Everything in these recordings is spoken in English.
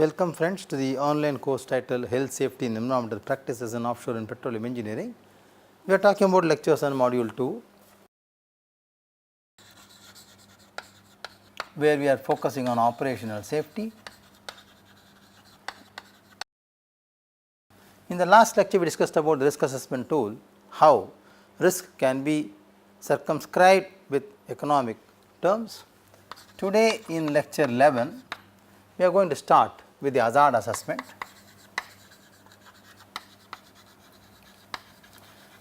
Welcome friends to the online course titled Health, Safety and Environmental Practices in Offshore and Petroleum Engineering. We are talking about lectures on module 2, where we are focusing on operational safety. In the last lecture we discussed about the risk assessment tool, how risk can be circumscribed with economic terms. Today in lecture 11 we are going to start with the hazard assessment.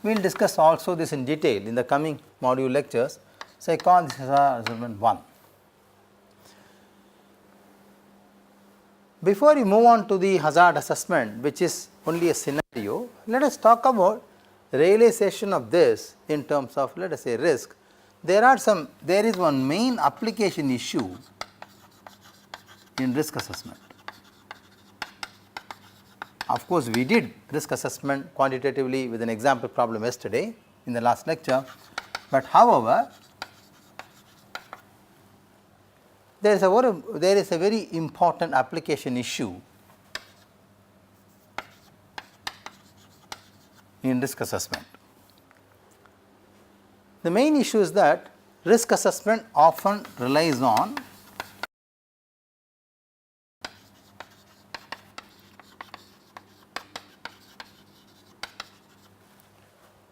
We will discuss also this in detail in the coming module lectures, so I call this hazard assessment 1. Before we move on to the hazard assessment, which is only a scenario, let us talk about realization of this in terms of, let us say, risk. There is one main application issue in risk assessment. Of course, we did risk assessment quantitatively with an example problem yesterday in the last lecture, but however, there is a very important application issue in risk assessment. The main issue is that risk assessment often relies on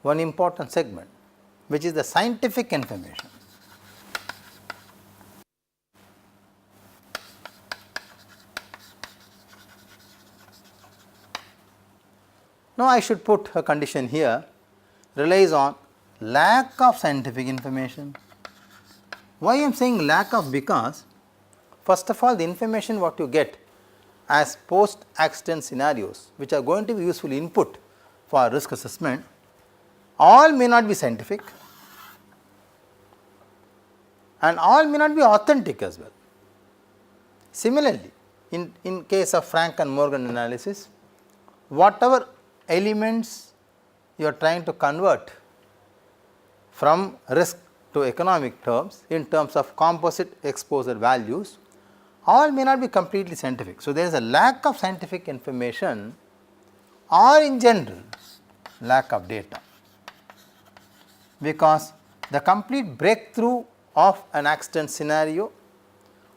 one important segment, which is the scientific information. Now, I should put a condition here, relies on lack of scientific information. Why I am saying lack of? Because first of all, the information what you get as post accident scenarios, which are going to be useful input for risk assessment, all may not be scientific and all may not be authentic as well. Similarly, in case of Frank and Morgan analysis, whatever elements you are trying to convert from risk to economic terms in terms of composite exposure values, all may not be completely scientific. So, there is a lack of scientific information or in general lack of data, because the complete breakthrough of an accident scenario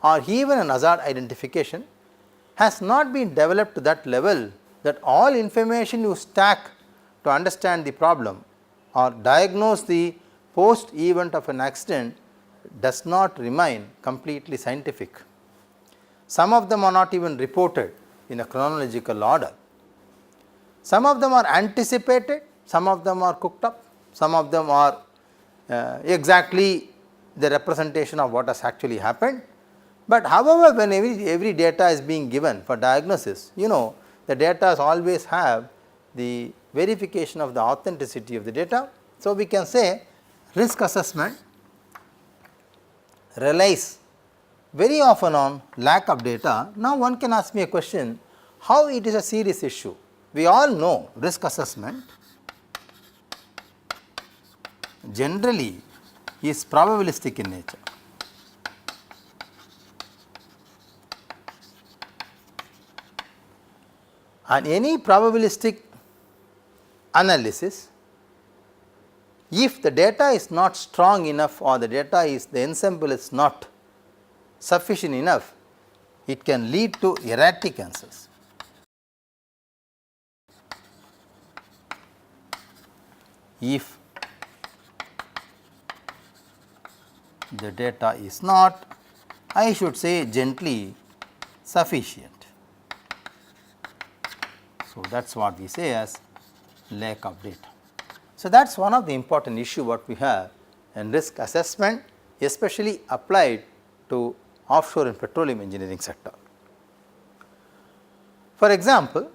or even an hazard identification has not been developed to that level that all information you stack to understand the problem or diagnose the post event of an accident does not remain completely scientific. Some of them are not even reported in a chronological order. Some of them are anticipated, some of them are cooked up, some of them are exactly the representation of what has actually happened. But however, when every data is being given for diagnosis, the data always have the verification of the authenticity of the data. So, we can say risk assessment relies very often on lack of data. Now, one can ask me a question, how it is a serious issue? We all know risk assessment generally is probabilistic in nature. And any probabilistic analysis, if the data is not strong enough or the ensemble is not sufficient enough, it can lead to erratic answers. If the data is not, I should say gently, sufficient. So, that is what we say as lack of data. So, that is one of the important issue what we have in risk assessment, especially applied to offshore and petroleum engineering sector. For example,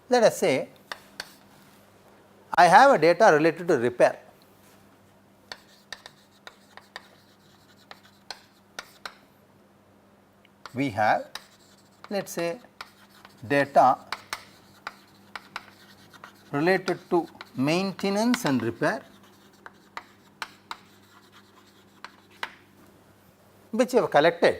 let us say I have a data related to repair. We have, let us say, data related to maintenance and repair, which we have collected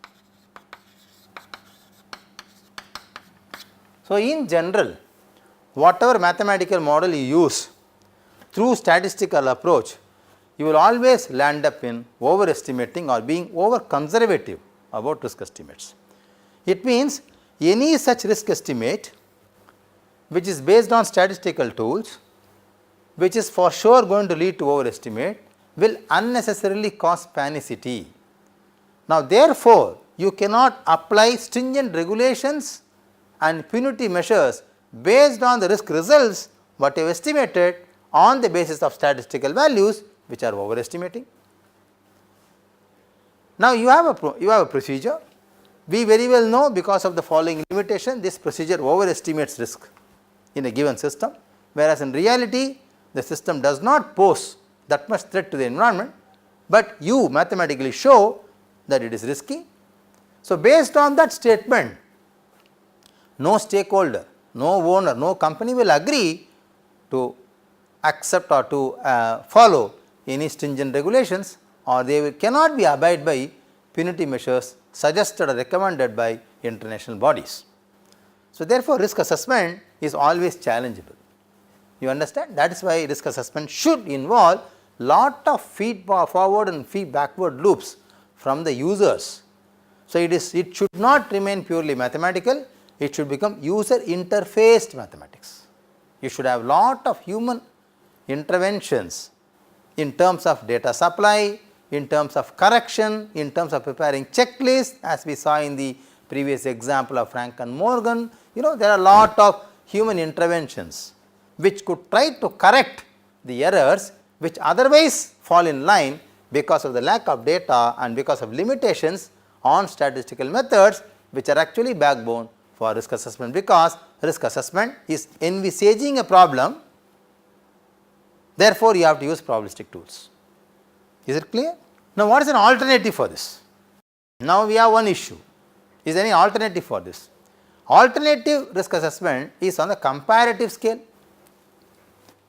So, in general, whatever mathematical model you use through statistical approach, you will always land up in overestimating or being over conservative about risk estimates. It means any such risk estimate which is based on statistical tools, which is for sure going to lead to overestimate, will unnecessarily cause panicity. Now, therefore, you cannot apply stringent regulations and punitive measures based on the risk results what you have estimated on the basis of statistical values which are overestimating. Now, you have a procedure. We very well know, because of the following limitation, this procedure overestimates risk in a given system, whereas in reality the system does not pose that much threat to the environment, but you mathematically show that it is risky. So, based on that statement, no stakeholder, no owner, no company will agree to accept or to follow any stringent regulations, or they cannot be abide by punitive measures suggested or recommended by international bodies. So, therefore, risk assessment is always challengeable. You understand? That is why risk assessment should involve lot of feed forward and feed backward loops from the users. So, it should not remain purely mathematical, it should become user interfaced mathematics. You should have lot of human interventions in terms of data supply, in terms of correction, in terms of preparing checklists, as we saw in the previous example of Frank and Morgan. You know, there are lot of human interventions which could try to correct the errors which otherwise fall in line because of the lack of data and because of limitations on statistical methods, which are actually backbone for risk assessment, because risk assessment is envisaging a problem, therefore, you have to use probabilistic tools. Is it clear? Now, what is an alternative for this? Now, we have one issue. Is there any alternative for this? Alternative risk assessment is on the comparative scale.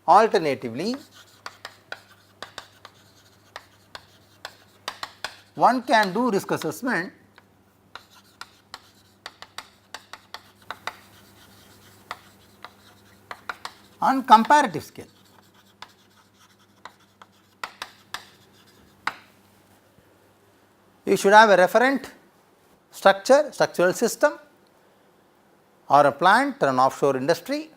Alternatively, one can do risk assessment on comparative scale. You should have a referent structural system, or a plant or an offshore industry.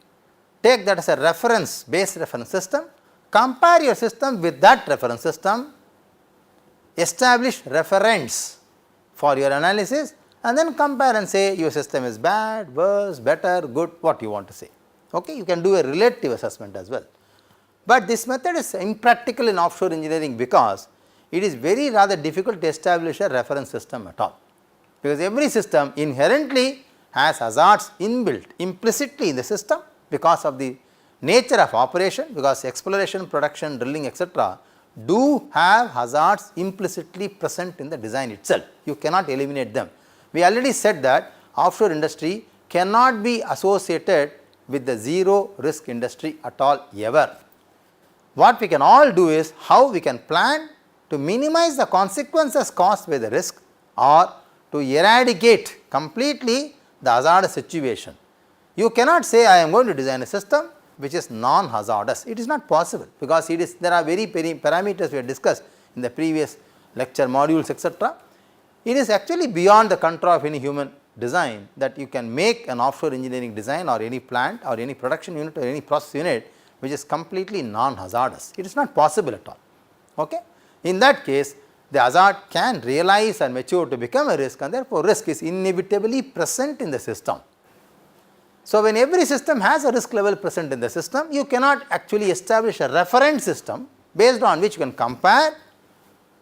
Take that as a reference, base reference system, compare your system with that reference system, establish referents for your analysis, and then compare and say your system is bad, worse, better, good, what you want to say. Okay? You can do a relative assessment as well. But this method is impractical in offshore engineering, because it is very rather difficult to establish a reference system at all, because every system inherently has hazards inbuilt implicitly in the system because of the nature of operation, because exploration, production, drilling, etc., do have hazards implicitly present in the design itself. You cannot eliminate them. We already said that offshore industry cannot be associated with the zero risk industry at all ever. What we can all do is how we can plan to minimize the consequences caused by the risk, or to eradicate completely the hazardous situation. You cannot say I am going to design a system which is non-hazardous. It is not possible, because it is, there are very parameters we have discussed in the previous lecture modules, etc. It is actually beyond the control of any human design that you can make an offshore engineering design or any plant or any production unit or any process unit which is completely non-hazardous. It is not possible at all. Okay? In that case, the hazard can realize and mature to become a risk, and therefore, risk is inevitably present in the system. So, when every system has a risk level present in the system, you cannot actually establish a reference system based on which you can compare,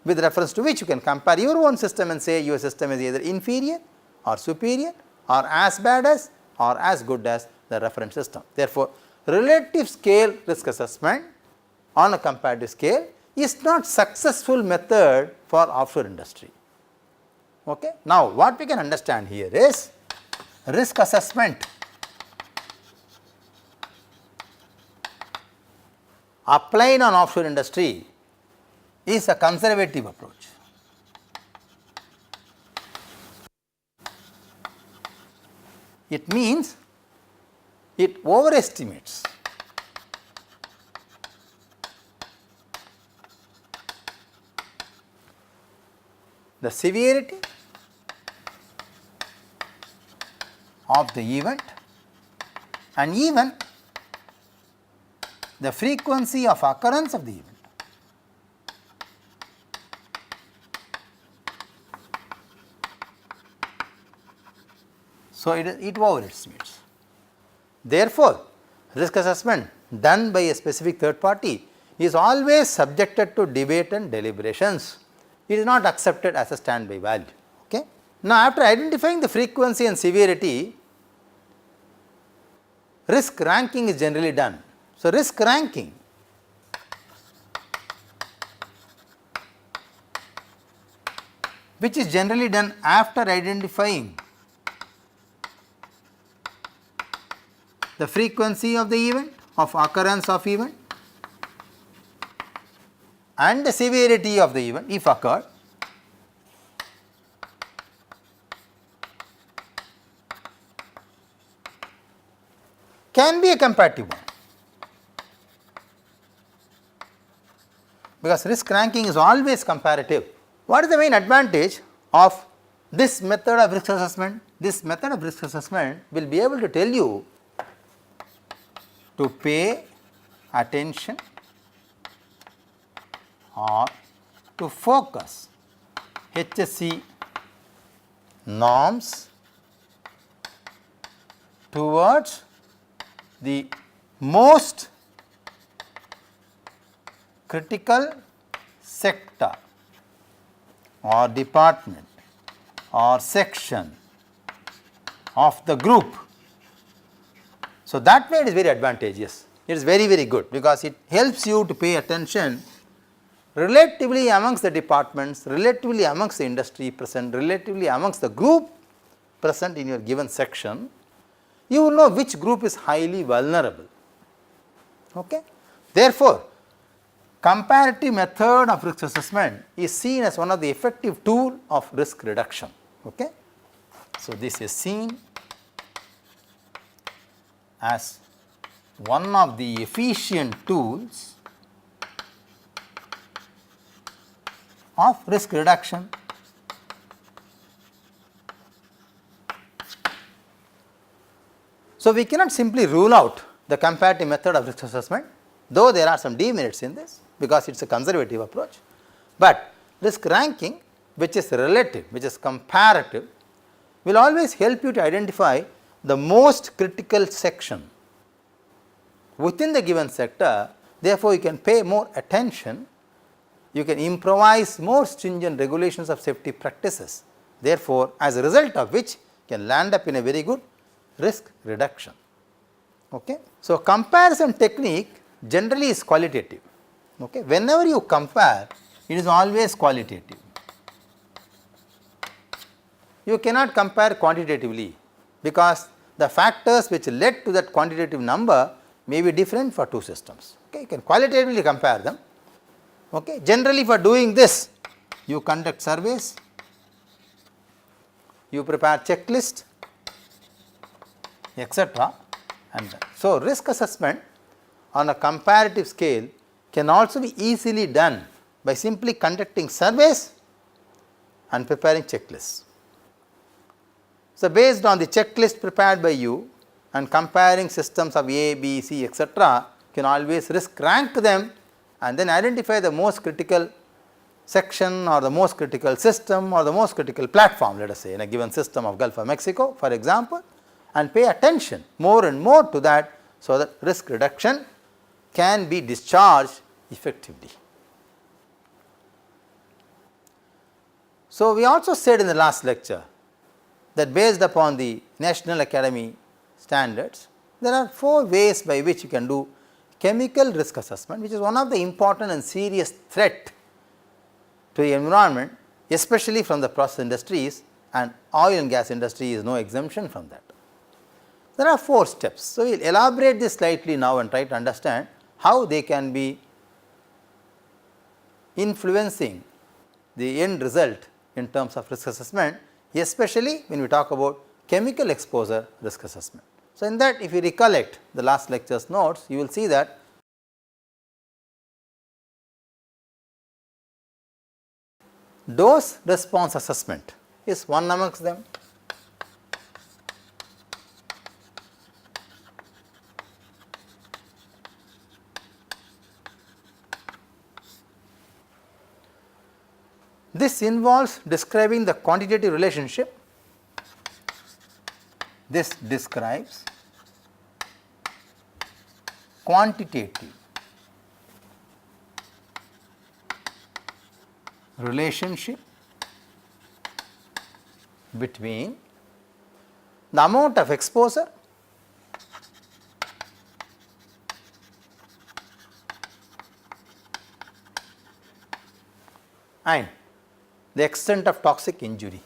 with reference to which you can compare your own system and say your system is either inferior or superior or as bad as or as good as the reference system. Therefore, relative scale risk assessment on a comparative scale is not successful method for offshore industry. Okay? Now, what we can understand here is risk assessment applied on offshore industry is a conservative approach. It means it overestimates the severity of the event and even the frequency of occurrence of the event. So, it overestimates. Therefore, risk assessment done by a specific third party is always subjected to debate and deliberations. It is not accepted as a standby value. Okay. Now, after identifying the frequency and severity, risk ranking is generally done. So, risk ranking which is generally done after identifying the frequency of the event, of occurrence of event and the severity of the event if occurred, can be a comparative one, because risk ranking is always comparative. What is the main advantage of this method of risk assessment? This method of risk assessment will be able to tell you to pay attention or to focus HSE norms towards the most critical sector or department or section of the group. So, that way it is very advantageous, it is very good, because it helps you to pay attention relatively amongst the departments, relatively amongst the industry present, relatively amongst the group present in your given section. You will know which group is highly vulnerable. Okay. Therefore, comparative method of risk assessment is seen as one of the effective tool of risk reduction. Okay. So, this is seen as one of the efficient tools of risk reduction. So, we cannot simply rule out the comparative method of risk assessment, though there are some demerits in this because it is a conservative approach, but risk ranking, which is relative, which is comparative, will always help you to identify the most critical section within the given sector. Therefore, you can pay more attention, you can improvise more stringent regulations of safety practices. Therefore, as a result of which you can land up in a very good risk reduction. Okay. So, comparison technique generally is qualitative. Okay. Whenever you compare, it is always qualitative. You cannot compare quantitatively, because the factors which led to that quantitative number may be different for two systems. Okay. You can qualitatively compare them. Okay. Generally, for doing this, you conduct surveys, you prepare checklist, etc. And so, risk assessment on a comparative scale can also be easily done by simply conducting surveys and preparing checklists. So, based on the checklist prepared by you and comparing systems of A, B, C, etc., you can always risk rank them and then identify the most critical section or the most critical system or the most critical platform, let us say, in a given system of Gulf of Mexico, for example, and pay attention more and more to that, so that risk reduction can be discharged effectively. So, we also said in the last lecture that based upon the National Academy standards, there are 4 ways by which you can do chemical risk assessment, which is one of the important and serious threat to the environment, especially from the process industries, and oil and gas industry is no exemption from that. There are 4 steps. So, we will elaborate this slightly now and try to understand how they can be influencing the end result in terms of risk assessment, especially when we talk about chemical exposure risk assessment. So, in that if you recollect the last lecture's notes, you will see that dose response assessment is one amongst them. This involves describing the quantitative relationship. This describes quantitative relationship between the amount of exposure and the extent of toxic injury.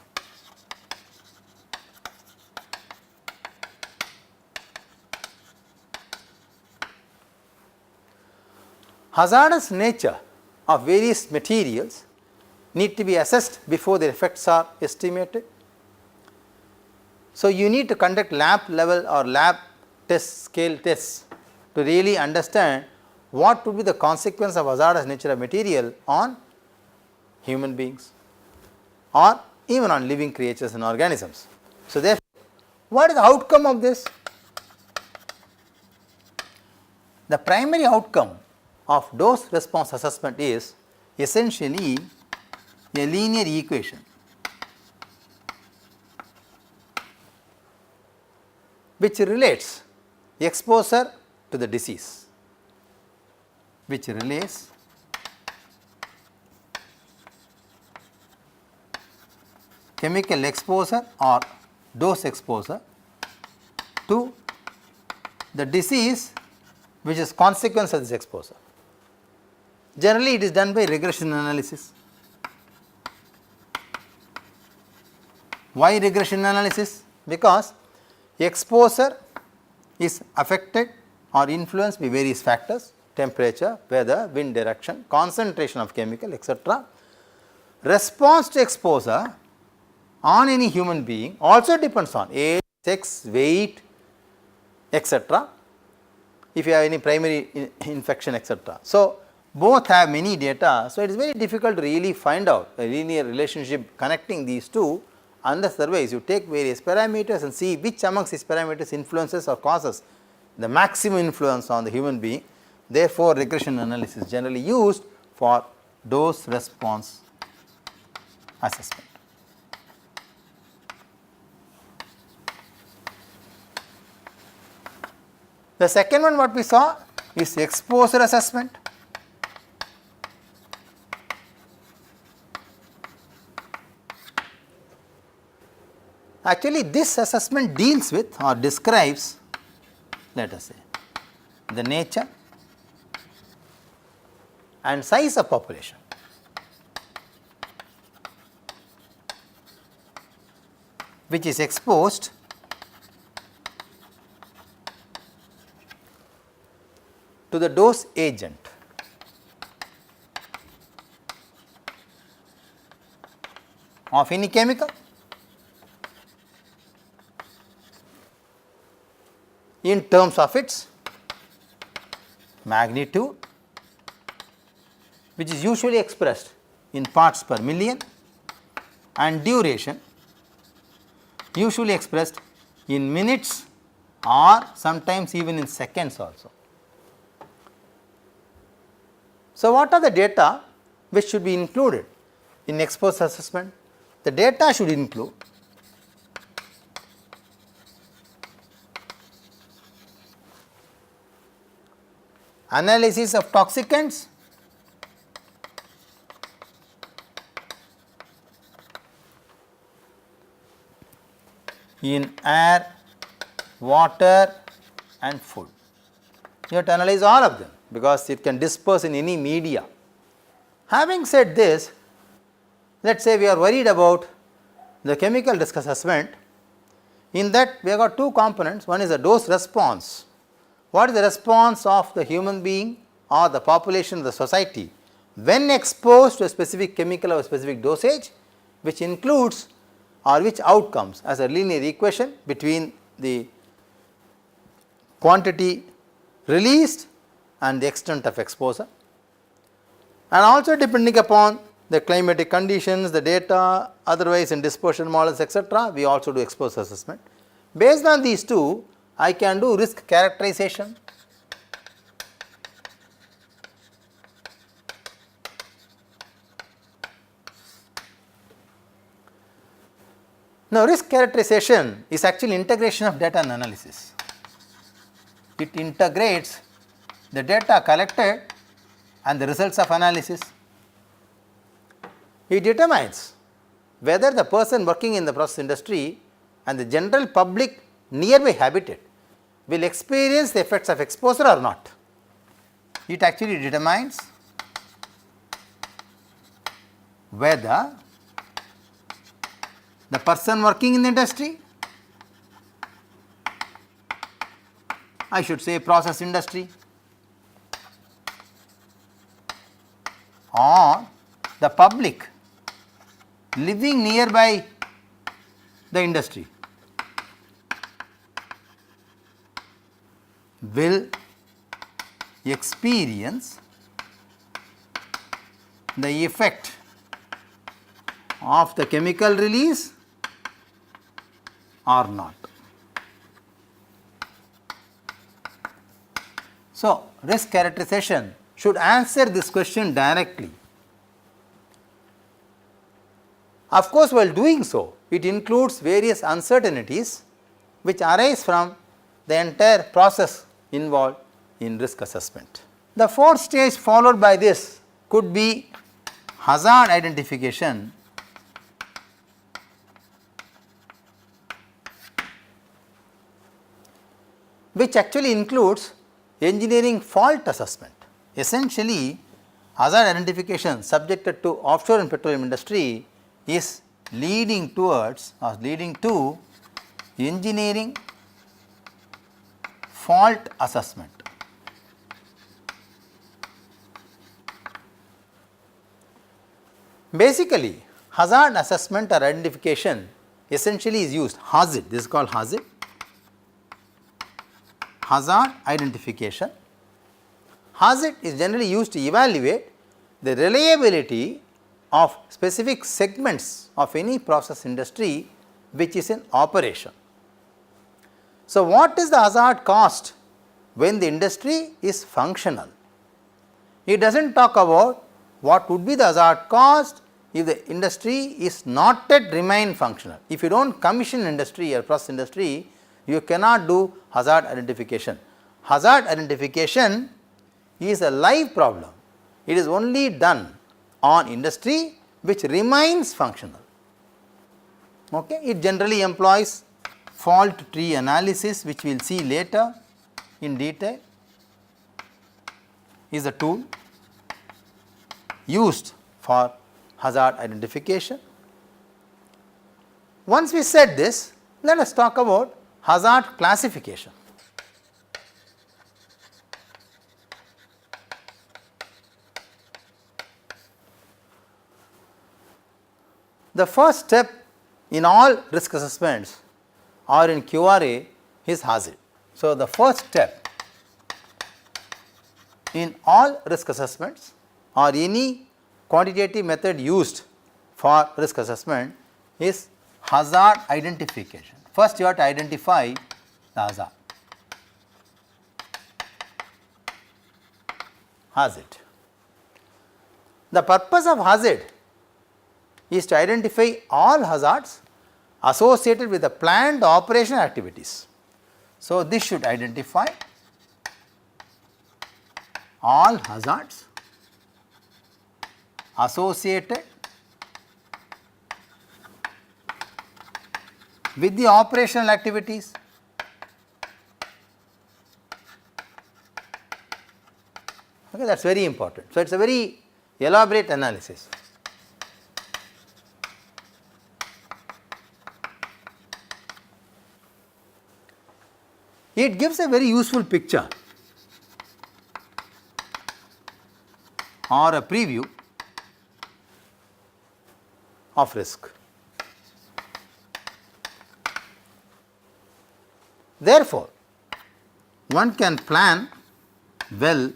Hazardous nature of various materials need to be assessed before their effects are estimated. So, you need to conduct lab level or lab test scale tests to really understand what would be the consequence of hazardous nature of material on human beings or even on living creatures and organisms. So, therefore, what is the outcome of this? The primary outcome of dose response assessment is essentially a linear equation which relates exposure to the disease, which relates chemical exposure or dose exposure to the disease which is consequence of this exposure. Generally, it is done by regression analysis. Why regression analysis? Because exposure is affected or influenced by various factors: temperature, weather, wind direction, concentration of chemical, etc. Response to exposure on any human being also depends on age, sex, weight, etc. If you have any primary infection, etc. So, both have many data. So, it is very difficult to really find out a linear relationship connecting these two, unless otherwise you take various parameters and see which amongst these parameters influences or causes the maximum influence on the human being. Therefore, regression analysis is generally used for dose response assessment. The second one what we saw is exposure assessment. Actually, this assessment deals with or describes, let us say, the nature and size of population which is exposed to the dose agent. Of any chemical in terms of its magnitude, which is usually expressed in parts per million, and duration, usually expressed in minutes or sometimes even in seconds also. So, what are the data which should be included in exposure assessment? The data should include analysis of toxicants, in air, water and food. You have to analyze all of them because it can disperse in any media. Having said this, let us say we are worried about the chemical risk assessment. In that we have got two components. One is the dose response. What is the response of the human being or the population of the society when exposed to a specific chemical or a specific dosage, which includes or which outcomes as a linear equation between the quantity released and the extent of exposure, and also depending upon the climatic conditions, the data, otherwise in dispersion models, etc., we also do exposure assessment. Based on these two, I can do risk characterization. Now, risk characterization is actually integration of data and analysis. It integrates the data collected and the results of analysis. It determines whether the person working in the process industry and the general public nearby habitat will experience the effects of exposure or not. It actually determines whether the person working in the industry, I should say process industry, or the public living nearby the industry will experience the effect of the chemical release or not. So, risk characterization should answer this question directly. Of course, while doing so, it includes various uncertainties which arise from the entire process involved in risk assessment. The fourth stage followed by this could be hazard identification, which actually includes engineering fault assessment. Essentially, hazard identification subjected to offshore and petroleum industry is leading towards or leading to engineering fault assessment. Basically, hazard assessment or identification essentially is used, hazard, this is called hazard identification. Hazard is generally used to evaluate the reliability of specific segments of any process industry which is in operation. So, what is the hazard cost when the industry is functional? It does not talk about what would be the hazard cost if the industry is not yet remain functional. If you do not commission industry or process industry, you cannot do hazard identification. Hazard identification is a live problem. It is only done on industry which remains functional. Okay. It generally employs fault tree analysis, which we will see later in detail, is a tool used for hazard identification. Once we said this, let us talk about hazard classification. The first step in all risk assessments or in QRA is hazard. So, the first step in all risk assessments or any quantitative method used for risk assessment is hazard identification. First, you have to identify the hazard. Hazard. The purpose of hazard is to identify all hazards associated with the planned operational activities. So, this should identify all hazards associated with the operational activities. Okay, that is very important. So, it is a very elaborate analysis. It gives a very useful picture or a preview of risk. Therefore, one can plan well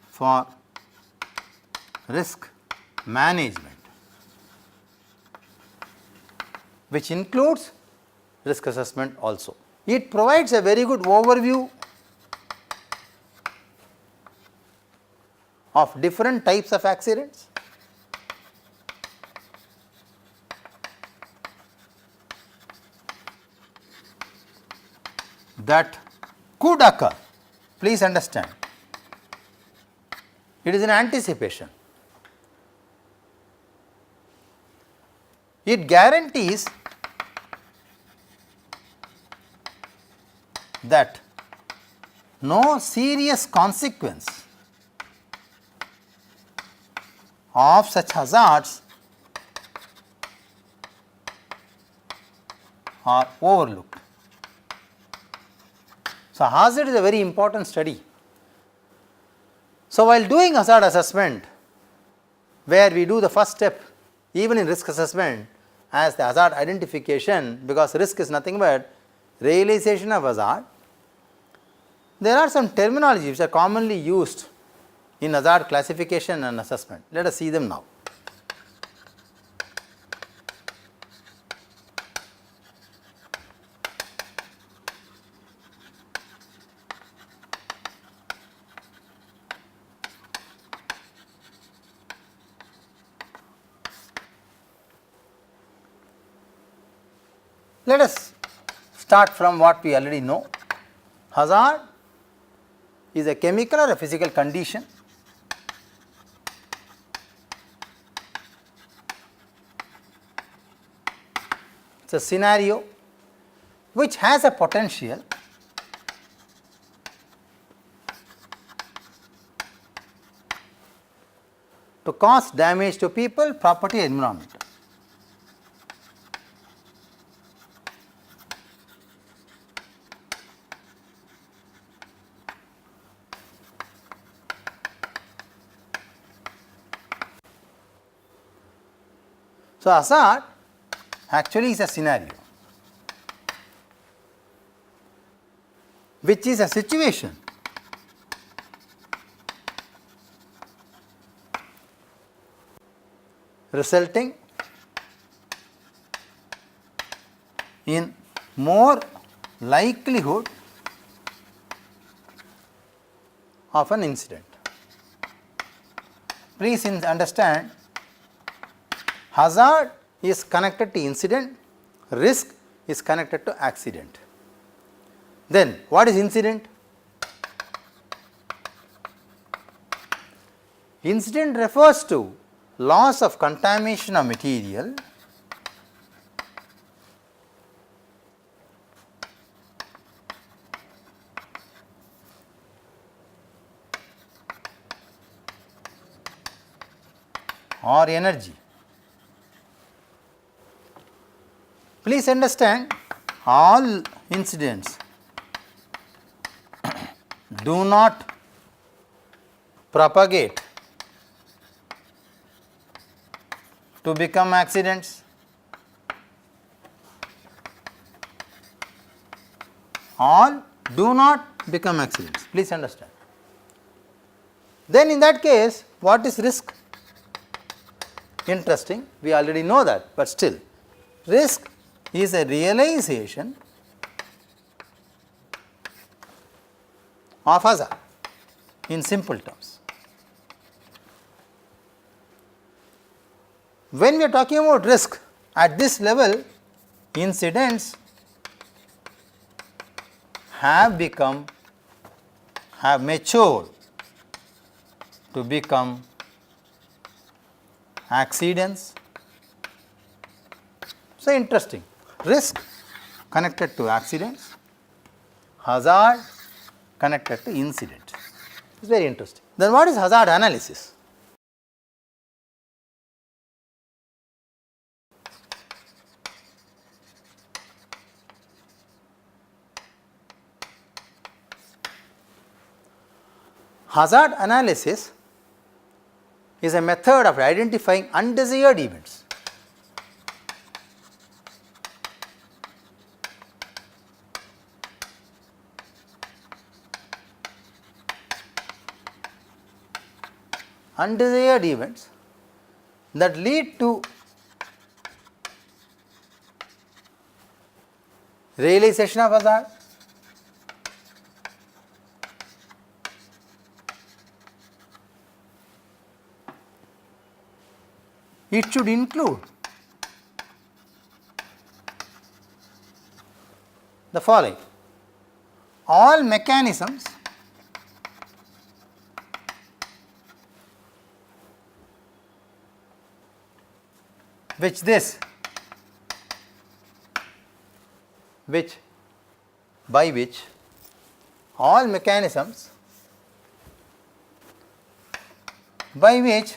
for risk management, which includes risk assessment also. It provides a very good overview of different types of accidents, that could occur. Please understand, it is an anticipation. It guarantees that no serious consequence of such hazards are overlooked. So, hazard is a very important study. So, while doing hazard assessment, where we do the first step even in risk assessment as the hazard identification, because risk is nothing but realization of hazard, there are some terminologies which are commonly used in hazard classification and assessment. Let us see them now. Let us start from what we already know. Hazard is a chemical or a physical condition it is a scenario which has a potential to cause damage to people, property, environment. So, hazard actually is a scenario which is a situation resulting in more likelihood of an incident. Please understand, hazard is connected to incident, risk is connected to accident. Then what is incident? Incident refers to loss of contamination of material or energy. Please understand, all incidents do not propagate to become accidents. All do not become accidents. Please understand. Then in that case, what is risk? Interesting, we already know that, but still, risk is a realization of hazard in simple terms. When we are talking about risk at this level, incidents have matured to become accidents. So, interesting, risk connected to accidents, hazard connected to incident. It is very interesting. Then what is hazard analysis? Hazard analysis is a method of identifying undesired events. undesired events that lead to realization of hazard, it should include the following: all mechanisms by which all mechanisms by which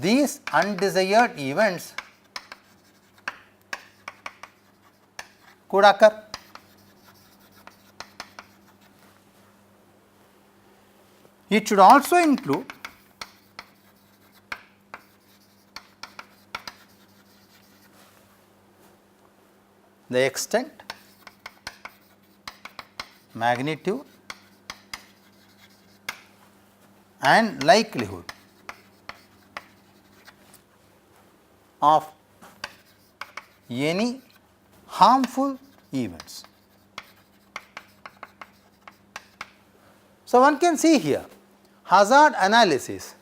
these undesired events could occur. It should also include the extent, magnitude and likelihood of any harmful events. So, one can see here hazard analysis,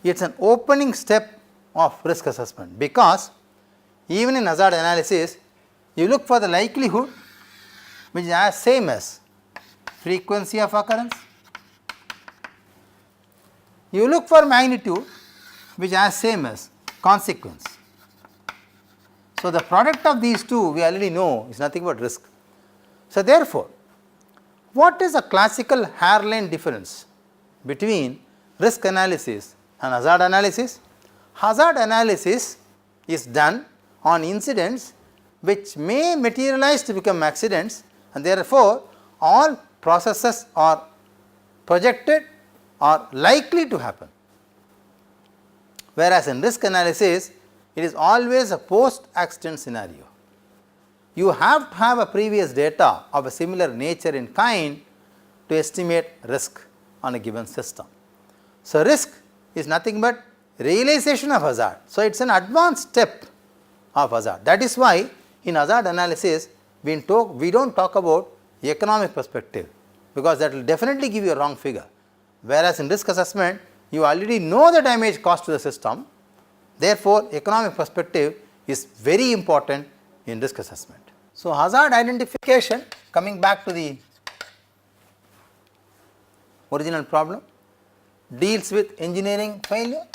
it is an opening step of risk assessment, because even in hazard analysis you look for the likelihood which is as same as frequency of occurrence, you look for magnitude which is as same as consequence. So, the product of these two we already know is nothing but risk. So, therefore, what is the classical hairline difference between risk analysis and hazard analysis? Hazard analysis is done on incidents which may materialize to become accidents, and therefore, all processes are projected or likely to happen. Whereas, in risk analysis it is always a post accident scenario. You have to have a previous data of a similar nature in kind to estimate risk on a given system. So, risk is nothing but realization of hazard. So, it is an advanced step of hazard. That is why in hazard analysis we do not talk about economic perspective, because that will definitely give you a wrong figure. Whereas, in risk assessment you already know the damage caused to the system. Therefore, economic perspective is very important in risk assessment. So, hazard identification, coming back to the original problem, deals with engineering failure.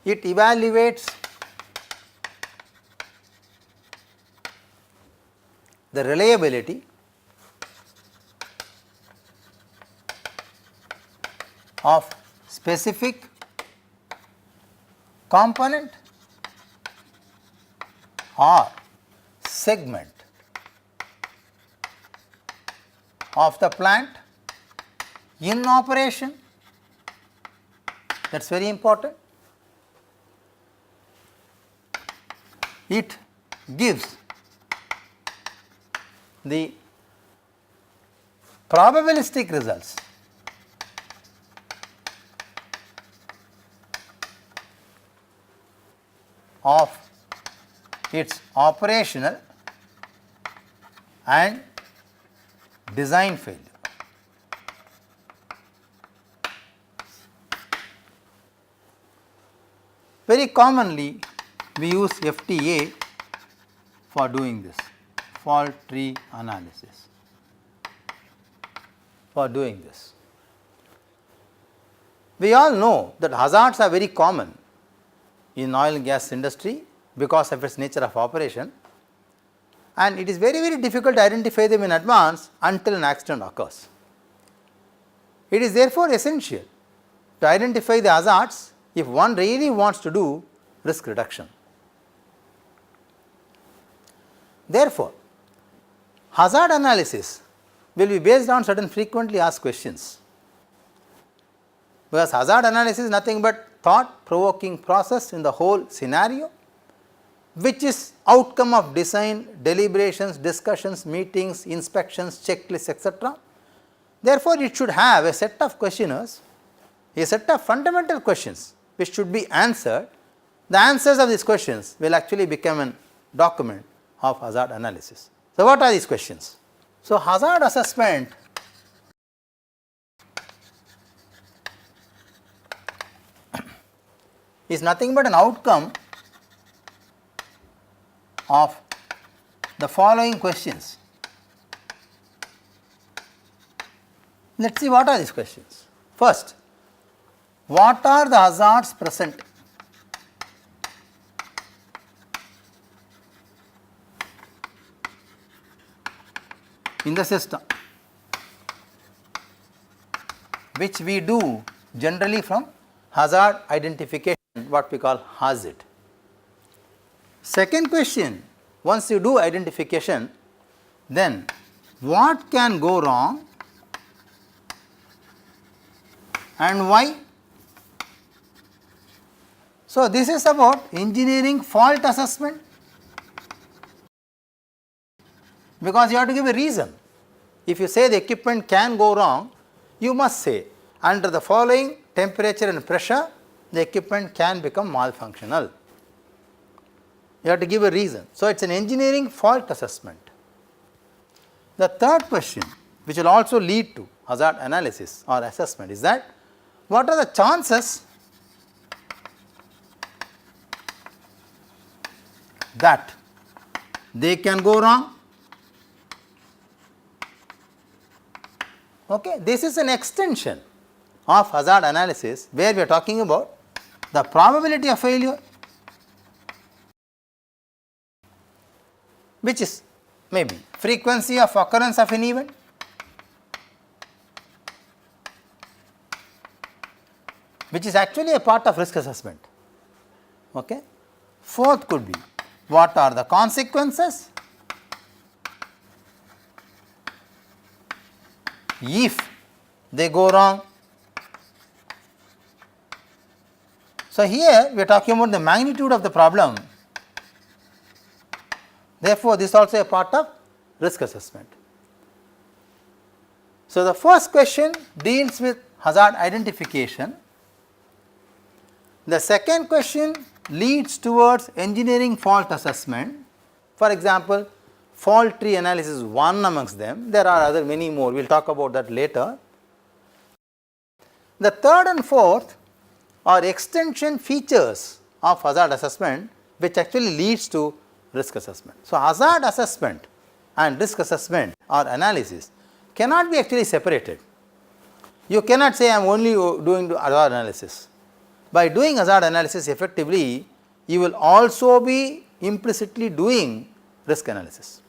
It evaluates the reliability of specific component or segment of the plant in operation. That is very important. It gives the probabilistic results of its operational and design failure. Very commonly we use FTA for doing this, fault tree analysis, for doing this. We all know that hazards are very common in oil and gas industry because of its nature of operation, and it is very difficult to identify them in advance until an accident occurs. It is therefore essential to identify the hazards if one really wants to do risk reduction. Therefore, hazard analysis will be based on certain frequently asked questions, because hazard analysis is nothing but thought provoking process in the whole scenario, which is outcome of design, deliberations, discussions, meetings, inspections, checklists, etc. Therefore, it should have a set of questionnaires, a set of fundamental questions which should be answered. The answers of these questions will actually become a document of hazard analysis. So, what are these questions? So, hazard assessment is nothing but an outcome of the following questions. Let us see what are these questions. First, what are the hazards present in the system, which we do generally from hazard identification, what we call hazard. Second question, once you do identification, then what can go wrong and why? So, this is about engineering fault assessment, because you have to give a reason. If you say the equipment can go wrong, you must say under the following temperature and pressure, the equipment can become malfunctional. You have to give a reason. So, it is an engineering fault assessment. The third question, which will also lead to hazard analysis or assessment, is that what are the chances that they can go wrong? Okay. This is an extension of hazard analysis, where we are talking about the probability of failure, which is maybe frequency of occurrence of an event, which is actually a part of risk assessment. Okay. Fourth could be what are the consequences if they go wrong. So, here we are talking about the magnitude of the problem. Therefore, this is also a part of risk assessment. So, the first question deals with hazard identification. The second question leads towards engineering fault assessment. For example, fault tree analysis is one amongst them. There are other many more, we will talk about that later. The third and fourth are extension features of hazard assessment, which actually leads to risk assessment. So, hazard assessment and risk assessment or analysis cannot be actually separated. You cannot say I am only doing hazard analysis. By doing hazard analysis effectively, you will also be implicitly doing risk analysis.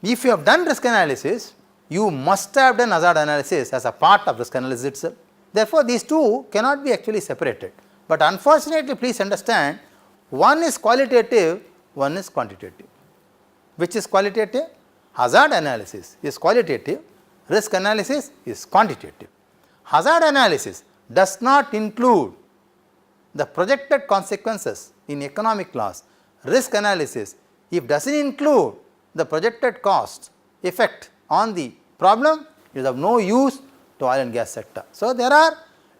If you have done risk analysis, you must have done hazard analysis as a part of risk analysis itself. Therefore, these two cannot be actually separated, but unfortunately, please understand, one is qualitative, one is quantitative. Which is qualitative? Hazard analysis is qualitative, risk analysis is quantitative. Hazard analysis does not include the projected consequences in economic loss. Risk analysis, if does not include the projected cost effect on the problem, it is of no use to oil and gas sector. So, there are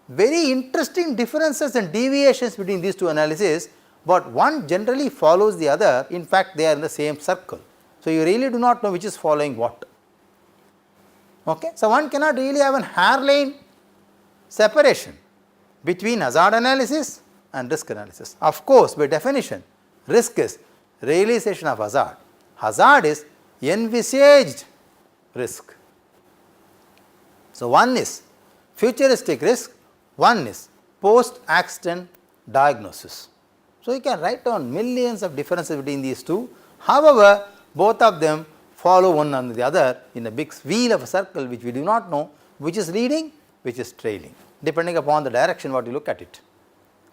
very interesting differences and deviations between these two analyses, but one generally follows the other. In fact, they are in the same circle. So, you really do not know which is following what. Okay. So, one cannot really have an hairline separation between hazard analysis and risk analysis. Of course, by definition, risk is realization of hazard. Hazard is envisaged risk. So, one is futuristic risk, one is post accident diagnosis. So, you can write down millions of differences between these two. However, both of them follow one under the other in a big wheel of a circle, which we do not know which is leading, which is trailing, depending upon the direction what you look at it.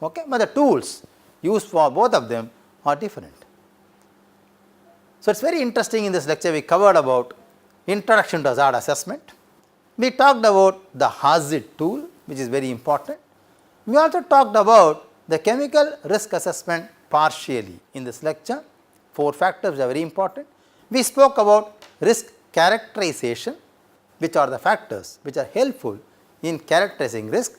Okay? But the tools used for both of them are different. So, it is very interesting. In this lecture we covered about introduction to hazard assessment. We talked about the hazard tool, which is very important. We also talked about the chemical risk assessment partially in this lecture. 4 factors are very important. We spoke about risk characterization, which are the factors which are helpful in characterizing risk.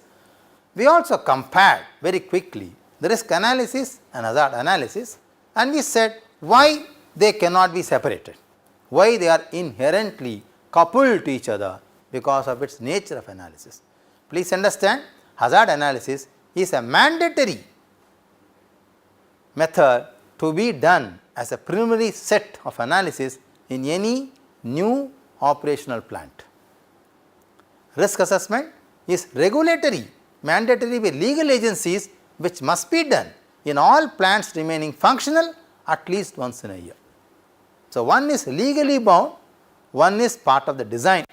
We also compared very quickly the risk analysis and hazard analysis, and we said why they cannot be separated, why they are inherently coupled to each other because of its nature of analysis. Please understand, hazard analysis is a mandatory method to be done as a preliminary set of analysis in any new operational plant. Risk assessment is regulatory, mandatory by legal agencies, which must be done in all plants remaining functional at least once in a year. So, one is legally bound, one is part of the design,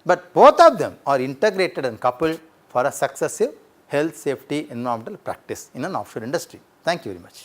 but both of them are integrated and coupled for a successive health, safety, environmental practice in an offshore industry. Thank you very much.